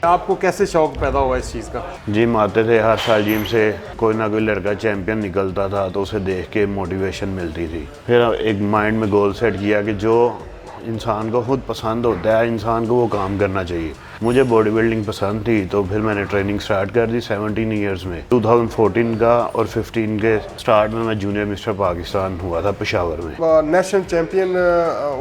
आपको कैसे शौक पैदा हुआ इस चीज़ का? जिम आते थे, हर साल जिम से कोई ना कोई लड़का चैंपियन निकलता था तो उसे देख के मोटिवेशन मिलती थी। फिर एक माइंड में गोल सेट किया कि जो इंसान को खुद पसंद होता है इंसान को वो काम करना चाहिए। मुझे बॉडी बिल्डिंग पसंद थी तो फिर मैंने ट्रेनिंग स्टार्ट कर दी 17 ईयर्स में। 2014 का और 15 के स्टार्ट में मैं जूनियर मिस्टर पाकिस्तान हुआ था पेशावर में। नेशनल चैंपियन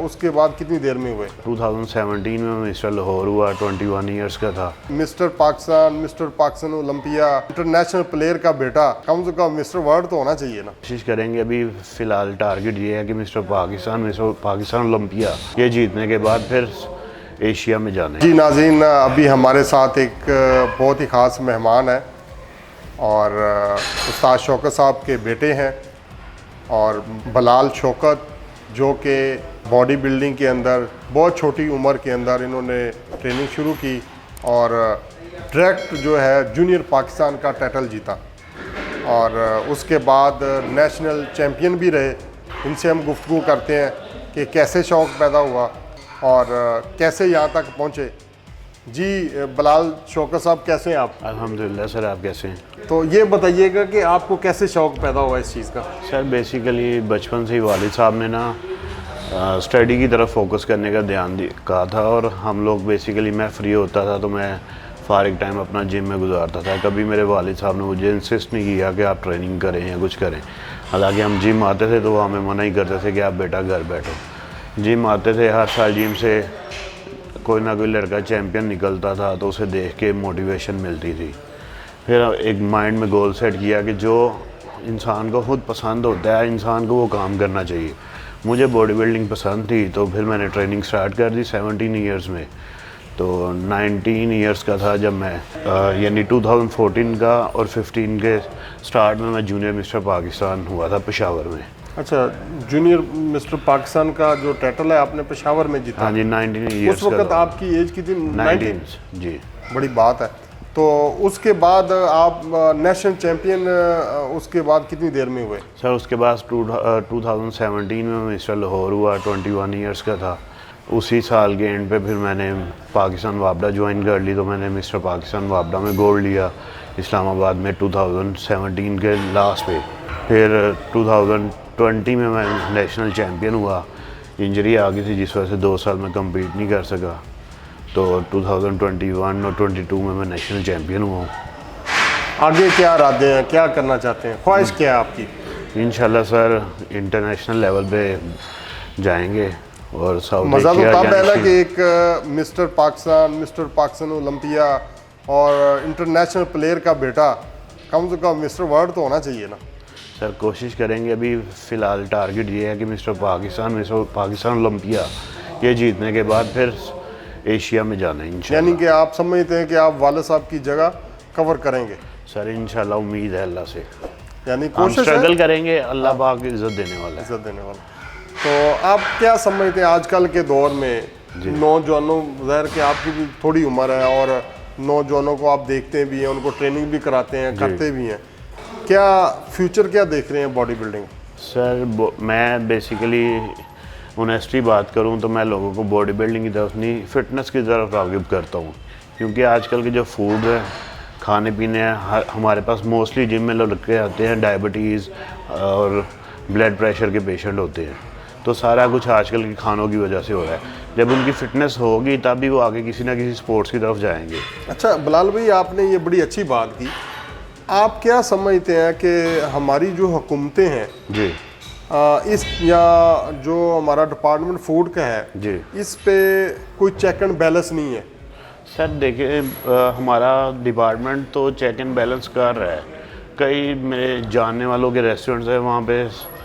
उसके बाद कितनी देर में हुए? 2017 में मैं मिस्टर लाहौर हुआ, 21 ईयर्स का था। Mister Pakistan Olympia, international player का बेटा, कम से कम मिस्टर वर्ल्ड तो होना चाहिए ना। कोशिश करेंगे, अभी फ़िलहाल टारगेट ये है कि मिस्टर पाकिस्तान ओलंपिया ये जीतने के बाद फिर एशिया में जाना है। जी नाज़रीन, अभी हमारे साथ एक बहुत ही ख़ास मेहमान है और उस्ताद शौकत साहब के बेटे हैं और बिलाल शौकत, जो कि बॉडी बिल्डिंग के अंदर बहुत छोटी उम्र के अंदर इन्होंने ट्रेनिंग शुरू की और डायरेक्ट जो है जूनियर पाकिस्तान का टाइटल जीता और उसके बाद नेशनल चैम्पियन भी रहे। इनसे हम गुफ्तगू करते हैं कि कैसे शौक़ पैदा हुआ और कैसे यहाँ तक पहुँचे। जी बिलाल शौकत साहब, कैसे हैं आप? अल्हम्दुलिल्लाह सर, आप कैसे हैं? तो ये बताइएगा कि आपको कैसे शौक़ पैदा हुआ इस चीज़ का? सर बेसिकली बचपन से ही वालिद साहब ने ना स्टडी की तरफ फोकस करने का ध्यान कहा था और हम लोग बेसिकली मैं फ्री होता था तो मैं फारिग टाइम अपना जिम में गुजारता था। कभी मेरे वालिद साहब ने मुझे इंसिस्ट नहीं किया कि आप ट्रेनिंग करें या कुछ करें। हालांकि हम जिम आते थे तो वो हमें मना ही करते थे कि आप बेटा घर बैठो। जिम आते थे, हर साल जिम से कोई ना कोई लड़का चैंपियन निकलता था तो उसे देख के मोटिवेशन मिलती थी। फिर एक माइंड में गोल सेट किया कि जो इंसान को खुद पसंद होता है इंसान को वो काम करना चाहिए। मुझे बॉडी बिल्डिंग पसंद थी तो फिर मैंने ट्रेनिंग स्टार्ट कर दी 17 ईयर्स में। तो 19 ईयर्स का था जब मैं यानी 2014 का और 15 के स्टार्ट में मैं जूनियर मिस्टर पाकिस्तान हुआ था पेशावर में। अच्छा, जूनियर मिस्टर पाकिस्तान का जो टाइटल है आपने पेशावर में जीता? हाँ जी, 19 ईयर्स। उस वक्त आपकी एज कितनी? 19 जी। बड़ी बात है। तो उसके बाद आप नेशनल चैम्पियन उसके बाद कितनी देर में हुए? सर उसके बाद 2017 में मिस्टर लाहौर हुआ, 21 ईयर्स का था। उसी साल के एंड पे फिर मैंने पाकिस्तान वापडा ज्वाइन कर ली तो मैंने मिस्टर पाकिस्तान वापडा में गोल्ड लिया इस्लामाबाद में 2017 के लास्ट पे। फिर 2020 में मैं नेशनल चैम्पियन हुआ। इंजरी आ गई थी जिस वजह से 2 साल में कम्पीट नहीं कर सका। तो 2021 और 22 में मैं नेशनल चैम्पियन हुआ हूँ। आगे क्या इरादे हैं, क्या करना चाहते हैं, ख्वाहिश क्या है आपकी? इंशाल्लाह सर इंटरनेशनल लेवल पे जाएंगे और साउथ मज़ा तो एशिया तब है ना कि एक मिस्टर पाकिस्तान ओलंपिया और इंटरनेशनल प्लेयर का बेटा, कम से कम मिस्टर वर्ल्ड तो होना चाहिए ना। सर कोशिश करेंगे, अभी फ़िलहाल टारगेट ये है कि मिस्टर पाकिस्तान ओलंपिया ये जीतने के बाद फिर एशिया में जाना है इंशाल्लाह। यानी कि आप समझते हैं कि आप वाले साहब की जगह कवर करेंगे? सर इंशाल्लाह उम्मीद है अल्लाह से, यानी हम कोशिश स्ट्रगल करेंगे, अल्लाह पाक इज़्ज़त देने वाला है। इज्जत देने वाला। तो आप क्या समझते हैं आजकल के दौर में नौजवानों, ज़ाहिर कि आपकी भी थोड़ी उम्र है और नौजवानों को आप देखते भी हैं, उनको ट्रेनिंग भी कराते हैं, करते भी हैं, क्या फ्यूचर क्या देख रहे हैं बॉडी बिल्डिंग? सर मैं बेसिकली ऑनेस्टली बात करूं तो मैं लोगों को बॉडी बिल्डिंग की तरफ नहीं, फिटनेस की तरफ राग़िब करता हूं। क्योंकि आजकल के जो फूड है, खाने पीने हैं, हमारे पास मोस्टली जिम में लड़के आते हैं डायबिटीज़ और ब्लड प्रेशर के पेशेंट होते हैं। तो सारा कुछ आजकल के खानों की वजह से हो रहा है। जब उनकी फ़िटनेस होगी तब भी वो आगे किसी ना किसी स्पोर्ट्स की तरफ जाएंगे। अच्छा बिलाल भाई, आपने ये बड़ी अच्छी बात की। आप क्या समझते हैं कि हमारी जो हुकूमतें हैं जी इस या जो हमारा डिपार्टमेंट फूड का है जी, इस पे कोई चेक एंड बैलेंस नहीं है? सर देखिए हमारा डिपार्टमेंट तो चेक एंड बैलेंस कर रहा है। कई मेरे जानने वालों के रेस्टोरेंट्स हैं, वहाँ पे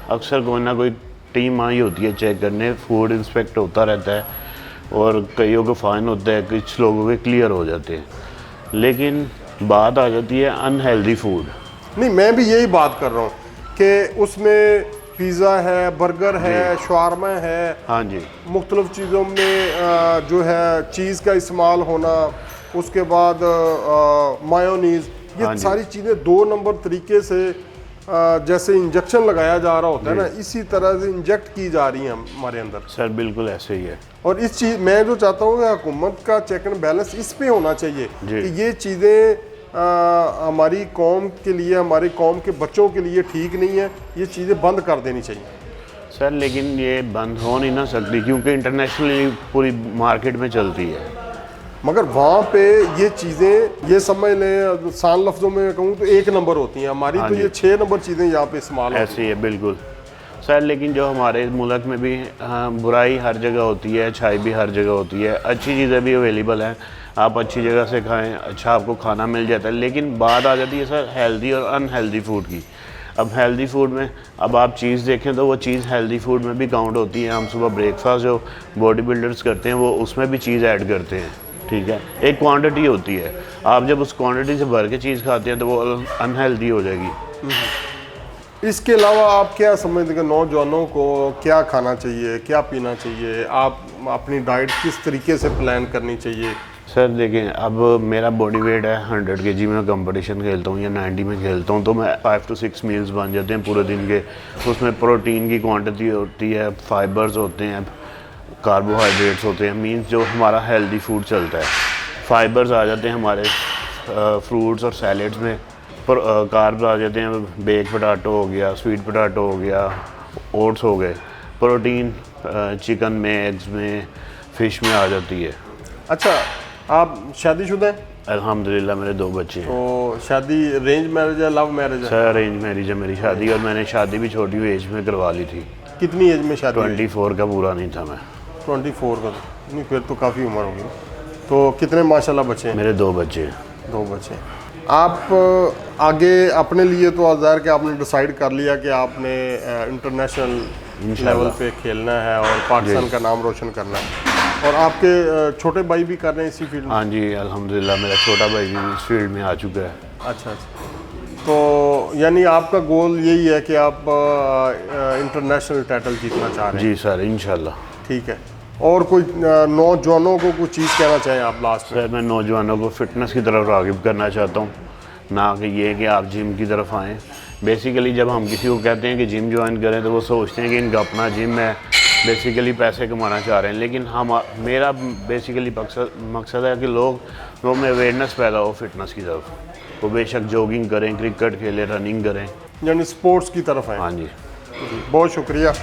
अक्सर कोई ना कोई टीम आई होती है चेक करने, फूड इंस्पेक्ट होता रहता है और कईयों को फ़ाइन होता है, कुछ लोगों के क्लियर हो जाते हैं। लेकिन बात आ जाती है अनहेल्दी फूड। नहीं, मैं भी यही बात कर रहा हूँ कि उसमें पिज़्ज़ा है, बर्गर है, शवारमा है, हाँ जी, मुख्तलिफ चीज़ों में जो है चीज़ का इस्तेमाल होना, उसके बाद मायोनीज़, ये हाँ सारी चीज़ें 2 नंबर तरीके से जैसे इंजेक्शन लगाया जा रहा होता है ना, इसी तरह से इंजेक्ट की जा रही है हमारे अंदर। सर बिल्कुल ऐसे ही है। और इस चीज़ मैं जो चाहता हूँ कि हुकूमत का चेक एंड बैलेंस इस पे होना चाहिए कि ये चीज़ें हमारी कौम के लिए, हमारी कौम के बच्चों के लिए ठीक नहीं है, ये चीज़ें बंद कर देनी चाहिए। सर लेकिन ये बंद हो नहीं ना सकती क्योंकि इंटरनेशनली पूरी मार्केट में चलती है। मगर वहाँ पे ये चीज़ें, ये समझ लें आसान लफ्ज़ों में कहूँ तो 1 नंबर होती हैं, हमारी तो ये 6 नंबर चीज़ें यहाँ पे इस्तेमाल होती हैं। ऐसे ही है बिल्कुल सर। लेकिन जो हमारे मुल्क में भी बुराई हर जगह होती है, अच्छाई भी हर जगह होती है, अच्छी चीज़ें भी अवेलेबल हैं, आप अच्छी जगह से खाएं, अच्छा आपको खाना मिल जाता है। लेकिन बात आ जाती है सर हेल्दी और अनहेल्दी फूड की। अब हेल्दी फूड में अब आप चीज़ देखें तो वो चीज़ हेल्दी फूड में भी काउंट होती है। हम सुबह ब्रेकफास्ट जो बॉडी बिल्डर्स करते हैं वो उसमें भी चीज़ ऐड करते हैं, ठीक है। एक क्वांटिटी होती है, आप जब उस क्वांटिटी से भर के चीज़ खाते हैं तो वो अनहेल्दी हो जाएगी। इसके अलावा आप क्या समझते हैं नौजवानों को क्या खाना चाहिए, क्या पीना चाहिए, आप अपनी डाइट किस तरीके से प्लान करनी चाहिए? सर देखें, अब मेरा बॉडी वेट है 100 kg में कंपटीशन खेलता हूँ या 90 में खेलता हूँ तो मैं 5 to 6 मील्स बन जाते हैं पूरे दिन के। उसमें प्रोटीन की क्वांटिटी होती है, फाइबर्स होते हैं, कार्बोहाइड्रेट्स होते हैं, मीन्स जो हमारा हेल्दी फूड चलता है। फाइबर्स आ जाते हैं हमारे फ्रूट्स और सैलेड्स में, कार्ब्स आ जाते हैं, बेक पोटैटो हो गया, स्वीट पोटैटो हो गया, ओट्स हो गए। प्रोटीन चिकन में, एग्स में, फ़िश में आ जाती है। अच्छा, आप शादीशुदा हैं? अल्हम्दुलिल्लाह मेरे 2 बच्चे हैं। तो शादी अरेंज मैरिज है, लव मैरिज है? सर अरेंज मैरिज है मेरी शादी, और मैंने शादी भी छोटी एज में करवा ली थी। कितनी एज में शादी? 24 का पूरा नहीं था मैं। 24 का? नहीं, फिर तो काफ़ी उम्र होगी। तो कितने माशाल्लाह बच्चे हैं? मेरे 2 बच्चे हैं। 2 बच्चे। आप आगे अपने लिए तो ज़ाहिर कि आपने डिसाइड कर लिया कि आपने इंटरनेशनल लेवल पे खेलना है और पाकिस्तान का नाम रोशन करना है। और आपके छोटे भाई भी कर रहे हैं इसी फील्ड में? हाँ जी अल्हम्दुलिल्लाह, मेरा छोटा भाई भी इस फील्ड में आ चुका है। अच्छा अच्छा। तो यानी आपका गोल यही है कि आप इंटरनेशनल टाइटल जीतना चाह रहे हैं? जी सर इंशाल्लाह। ठीक है। और कोई नौजवानों को कुछ चीज़ कहना चाहें आप लास्ट में? सर मैं नौजवानों को फ़िटनेस की तरफ राग़िब करना चाहता हूँ, ना कि ये कि आप जिम की तरफ आएँ। बेसिकली जब हम किसी को कहते हैं कि जिम ज्वाइन करें तो वो सोचते हैं कि इनका अपना जिम है, बेसिकली पैसे कमाना चाह रहे हैं। लेकिन मेरा बेसिकली मकसद है कि लोगों में अवेयरनेस पैदा हो फ़िटनेस की तरफ। वो बेशक जॉगिंग करें, क्रिकेट खेलें, रनिंग करें, यानी स्पोर्ट्स की तरफ आएँ। हाँ जी। बहुत शुक्रिया।